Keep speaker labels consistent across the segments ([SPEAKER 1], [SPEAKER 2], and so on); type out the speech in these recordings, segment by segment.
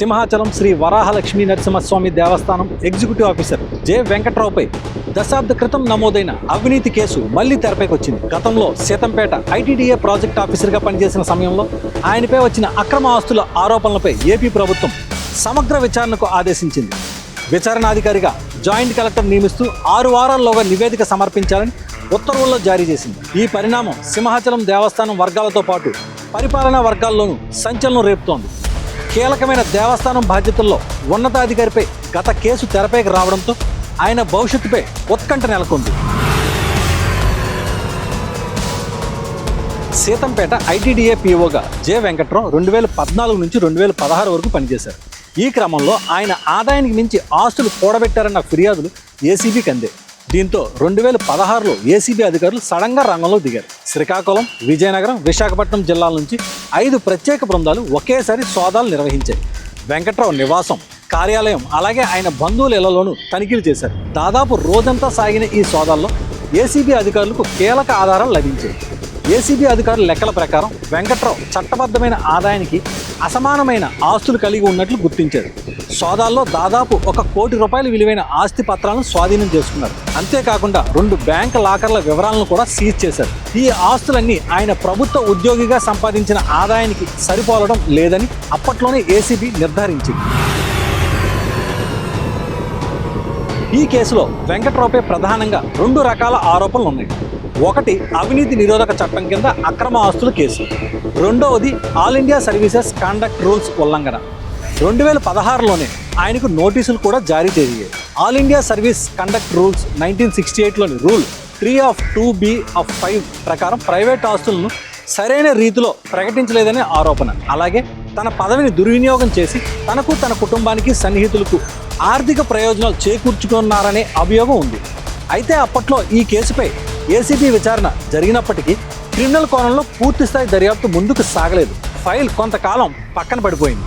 [SPEAKER 1] సింహాచలం శ్రీ వరాహలక్ష్మీ నరసింహస్వామి దేవస్థానం executive officer J వెంకట్రావుపై దశాబ్ద క్రితం నమోదైన అవినీతి కేసు మళ్లీ తెరపైకి వచ్చింది. గతంలో సీతంపేట ఐటీడీఏ ప్రాజెక్ట్ ఆఫీసర్గా పనిచేసిన సమయంలో ఆయనపై వచ్చిన అక్రమ ఆస్తుల ఆరోపణలపై ఏపీ ప్రభుత్వం సమగ్ర విచారణకు ఆదేశించింది. విచారణాధికారిగా జాయింట్ కలెక్టర్ నియమిస్తూ 6 వారాల్లోగా నివేదిక సమర్పించాలని ఉత్తర్వుల్లో జారీ చేసింది. ఈ పరిణామం సింహాచలం దేవస్థానం వర్గాలతో పాటు పరిపాలనా వర్గాల్లోనూ సంచలనం రేపుతోంది. కీలకమైన దేవస్థానం బాధ్యతల్లో ఉన్నతాధికారిపై గత కేసు తెరపైకి రావడంతో ఆయన భవిష్యత్తుపై ఉత్కంఠ నెలకొంది. సీతంపేట ఐటీడీఏ పీఓగా జె వెంకట్రావు 2014 నుంచి 2016 వరకు పనిచేశారు. ఈ క్రమంలో ఆయన ఆదాయానికి మించి ఆస్తులు కూడబెట్టారన్న ఫిర్యాదులు ఏసీబీకి అందాయి. దీంతో 2016లో ఏసీబీ అధికారులు సడన్గా రంగంలో దిగారు. శ్రీకాకుళం, విజయనగరం, విశాఖపట్నం జిల్లాల నుంచి 5 ప్రత్యేక బృందాలు ఒకేసారి సోదాలు నిర్వహించాయి. వెంకట్రావు నివాసం, కార్యాలయం, అలాగే ఆయన బంధువుల ఇళ్లలోనూ తనిఖీలు చేశారు. దాదాపు రోజంతా సాగిన ఈ సోదాల్లో ఏసీబీ అధికారులకు కీలక ఆధారాలు లభించాయి. ఏసీబీ అధికారుల లెక్కల ప్రకారం వెంకట్రావు చట్టబద్ధమైన ఆదాయానికి అసమానమైన ఆస్తులు కలిగి ఉన్నట్లు గుర్తించారు. సోదాల్లో దాదాపు 1 కోటి రూపాయల విలువైన ఆస్తి పత్రాలను స్వాధీనం చేసుకున్నారు. అంతేకాకుండా 2 బ్యాంక్ లాకర్ల వివరాలను కూడా సీజ్ చేశారు. ఈ ఆస్తులన్నీ ఆయన ప్రభుత్వ ఉద్యోగిగా సంపాదించిన ఆదాయానికి సరిపోలడం లేదని అప్పట్లోనే ఏసీబీ నిర్ధారించింది. ఈ కేసులో వెంకట్రావుపై ప్రధానంగా 2 రకాల ఆరోపణలు ఉన్నాయి. ఒకటి, అవినీతి నిరోధక చట్టం కింద అక్రమ ఆస్తుల కేసు. రెండవది, all India services conduct rules ఉల్లంఘన. 2016లోనే ఆయనకు నోటీసులు కూడా జారీ చేయాయి. All India service conduct rules 1968లోని రూల్ 3 ఆఫ్ 2B ఆఫ్ 5 ప్రకారం ప్రైవేట్ ఆస్తులను సరైన రీతిలో ప్రకటించలేదనే ఆరోపణ. అలాగే తన పదవిని దుర్వినియోగం చేసి తనకు, తన కుటుంబానికి, సన్నిహితులకు ఆర్థిక ప్రయోజనాలు చేకూర్చుకున్నారనే అభియోగం ఉంది. అయితే అప్పట్లో ఈ కేసుపై ఏసీబీ విచారణ జరిగినప్పటికీ క్రిమినల్ కోణంలో పూర్తిస్థాయి దర్యాప్తు ముందుకు సాగలేదు. ఫైల్ కొంతకాలం పక్కన పడిపోయింది.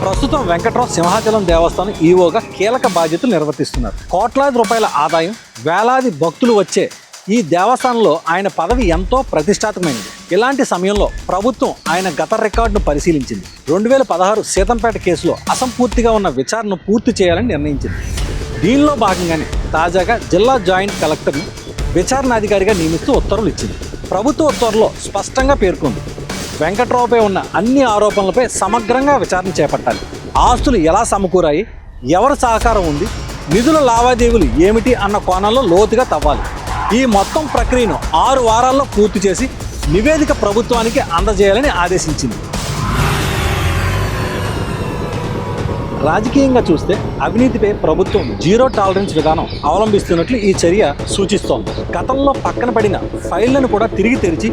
[SPEAKER 1] ప్రస్తుతం వెంకట్రావు సింహాచలం దేవస్థానం ఈవోగా కీలక బాధ్యతలు నిర్వర్తిస్తున్నారు. కోట్లాది రూపాయల ఆదాయం, వేలాది భక్తులు వచ్చే ఈ దేవస్థానంలో ఆయన పదవి ఎంతో ప్రతిష్టాత్మకమైనది. ఇలాంటి సమయంలో ప్రభుత్వం ఆయన గత రికార్డును పరిశీలించింది. 2016 సీతంపేట కేసులో అసంపూర్తిగా ఉన్న విచారణను పూర్తి చేయాలని నిర్ణయించింది. దీనిలో భాగంగానే తాజాగా జిల్లా జాయింట్ కలెక్టర్ను విచారణాధికారిగా నియమిస్తూ ఉత్తర్వులు ఇచ్చింది. ప్రభుత్వ ఉత్తర్వులో స్పష్టంగా పేర్కొంది, వెంకట్రావుపై ఉన్న అన్ని ఆరోపణలపై సమగ్రంగా విచారణ చేపట్టాలి. ఆస్తులు ఎలా సమకూరాయి, ఎవరి సహకారం ఉంది, నిధుల లావాదేవీలు ఏమిటి అన్న కోణంలో లోతుగా తవ్వాలి. ఈ మొత్తం ప్రక్రియను 6 వారాల్లో పూర్తి చేసి నివేదిక ప్రభుత్వానికి అందజేయాలని ఆదేశించింది. రాజకీయంగా చూస్తే అవినీతిపై ప్రభుత్వం జీరో టాలరెన్స్ విధానం అవలంబిస్తున్నట్లు ఈ చర్య సూచిస్తోంది. గతంలో పక్కన పడిన ఫైళ్లను కూడా తిరిగి తెరిచి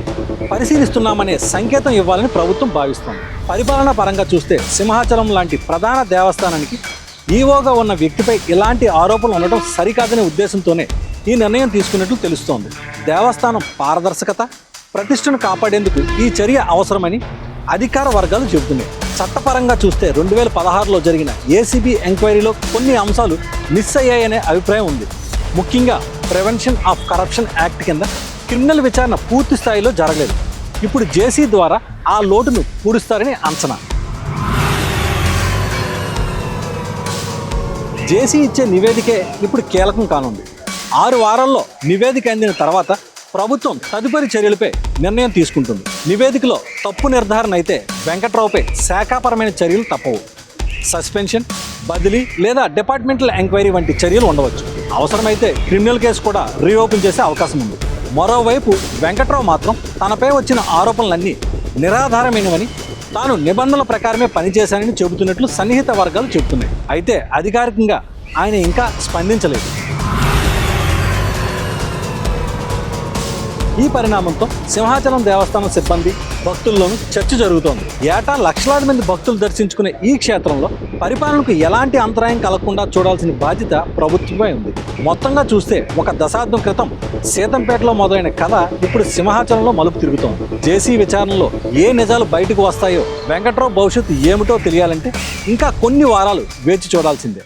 [SPEAKER 1] పరిశీలిస్తున్నామనే సంకేతం ఇవ్వాలని ప్రభుత్వం భావిస్తోంది. పరిపాలనా పరంగా చూస్తే సింహాచలం లాంటి ప్రధాన దేవస్థానానికి ఈవోగా ఉన్న వ్యక్తిపై ఇలాంటి ఆరోపణలు ఉండటం సరికాదనే ఉద్దేశంతోనే ఈ నిర్ణయం తీసుకున్నట్లు తెలుస్తోంది. దేవస్థానం పారదర్శకత, ప్రతిష్టను కాపాడేందుకు ఈ చర్య అవసరమని అధికార వర్గాలు చెబుతున్నాయి. చట్టపరంగా చూస్తే 2016లో జరిగిన ఏసీబీ ఎంక్వైరీలో కొన్ని అంశాలు మిస్ అయ్యాయనే అభిప్రాయం ఉంది. ముఖ్యంగా ప్రివెన్షన్ ఆఫ్ కరప్షన్ యాక్ట్ కింద క్రిమినల్ విచారణ పూర్తి స్థాయిలో జరగలేదు. ఇప్పుడు జేసీ ద్వారా ఆ లోటును పూడుస్తారని అంచనా. జేసీ ఇచ్చే నివేదికే ఇప్పుడు కీలకం కానుంది. 6 వారాల్లో నివేదిక అందిన తర్వాత ప్రభుత్వం తదుపరి చర్యలపై నిర్ణయం తీసుకుంటుంది. నివేదికలో తప్పు నిర్ధారణ అయితే వెంకట్రావుపై శాఖాపరమైన చర్యలు తప్పవు. సస్పెన్షన్, బదిలీ లేదా డిపార్ట్మెంటల్ ఎంక్వైరీ వంటి చర్యలు ఉండవచ్చు. అవసరమైతే క్రిమినల్ కేసు కూడా రీఓపెన్ చేసే అవకాశం ఉంది. మరోవైపు వెంకట్రావు మాత్రం తనపై వచ్చిన ఆరోపణలన్నీ నిరాధారమైనవని, తాను నిబంధనల ప్రకారమే పనిచేశానని చెబుతున్నట్లు సన్నిహిత వర్గాలు చెబుతున్నాయి. అయితే అధికారికంగా ఆయన ఇంకా స్పందించలేదు. ఈ పరిణామంతో సింహాచలం దేవస్థానం సిబ్బంది, భక్తుల్లోనూ చర్చ జరుగుతోంది. ఏటా లక్షలాది మంది భక్తులు దర్శించుకునే ఈ క్షేత్రంలో పరిపాలనకు ఎలాంటి అంతరాయం కలగకుండా చూడాల్సిన బాధ్యత ప్రభుత్వమే ఉంది. మొత్తంగా చూస్తే 1 దశాబ్దం క్రితం సీతంపేటలో మొదలైన కథ ఇప్పుడు సింహాచలంలో మలుపు తిరుగుతోంది. జేసీ విచారణలో ఏ నిజాలు బయటకు వస్తాయో, వెంకట్రావు భవిష్యత్తు ఏమిటో తెలియాలంటే ఇంకా కొన్ని వారాలు వేచి చూడాల్సిందే.